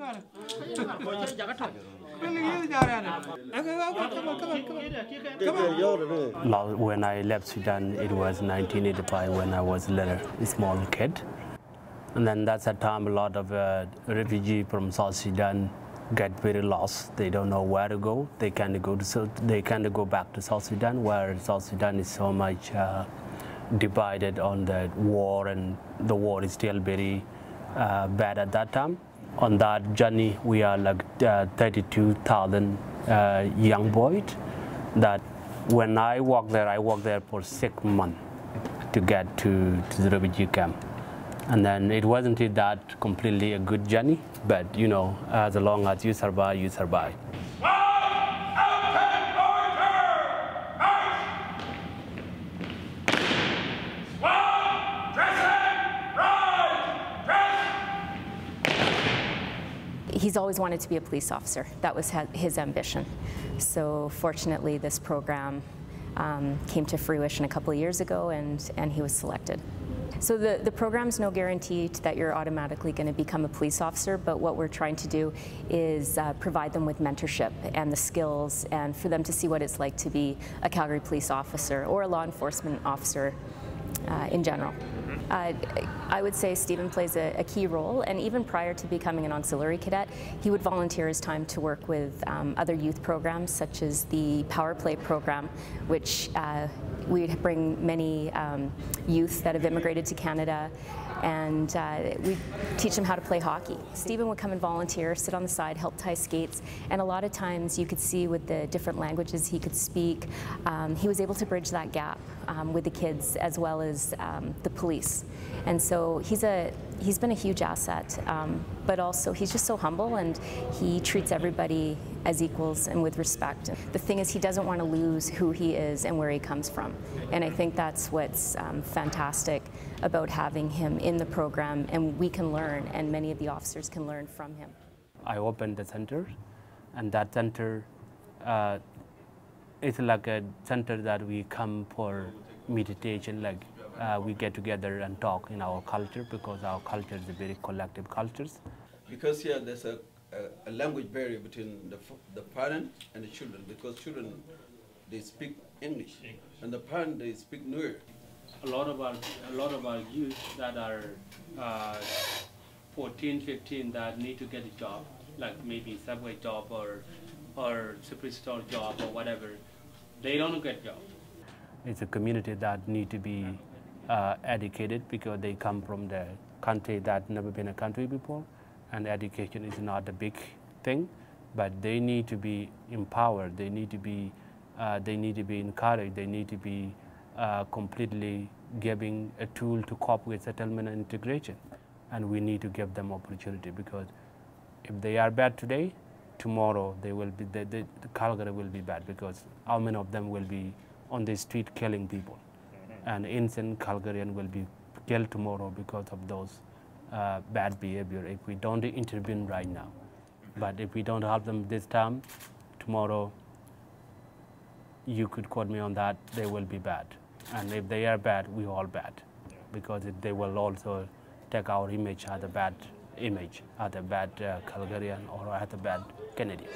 When I left Sudan, it was 1985 when I was a small kid. And then that's a time a lot of refugees from South Sudan get very lost. They don't know where to go. They can't go back to South Sudan, where South Sudan is so much divided on the war, and the war is still very bad at that time. On that journey, we are like 32,000 young boys. That when I walked there for 6 months to get to the refugee camp. And then it wasn't that completely a good journey, but you know, as long as you survive, you survive. He's always wanted to be a police officer. That was his ambition. So fortunately, this program came to fruition a couple of years ago, and he was selected. So the program's no guarantee that you're automatically going to become a police officer, but what we're trying to do is provide them with mentorship and the skills, and for them to see what it's like to be a Calgary police officer or a law enforcement officer in general. I would say Stephen plays a key role, and even prior to becoming an auxiliary cadet, he would volunteer his time to work with other youth programs, such as the Power Play program, which we'd bring many youth that have immigrated to Canada, and we teach them how to play hockey. Stephen would come and volunteer, sit on the side, help tie skates, and a lot of times you could see with the different languages he could speak, he was able to bridge that gap with the kids as well as the police. And so he's been a huge asset, but also he's just so humble, and he treats everybody as equals and with respect. The thing is, he doesn't want to lose who he is and where he comes from. And I think that's what's fantastic about having him in the program, and we can learn, and many of the officers can learn from him. I opened the center, and that center it's like a center that we come for meditation, like we get together and talk in our culture, because our culture is a very collective culture. Because here there's a language barrier between the parent and the children, because children, they speak English, and the parent, they speak Nuer. A lot of our youth that are 14, 15 that need to get a job, like maybe subway job or superstore job or whatever, they don't get job. It's a community that need to be educated, because they come from the country that never been a country before, and education is not a big thing, but they need to be empowered. They need to be encouraged. They need to be completely giving a tool to cope with settlement and integration, and we need to give them opportunity, because if they are bad today, tomorrow they will be the Calgary will be bad, because how many of them will be on the street killing people, and innocent Calgarian will be killed tomorrow because of those bad behavior if we don't intervene right now. But if we don't help them this time, tomorrow, you could quote me on that, they will be bad. And if they are bad, we all bad, because they will also take our image as a bad image, as a bad Calgarian or as a bad Canadian.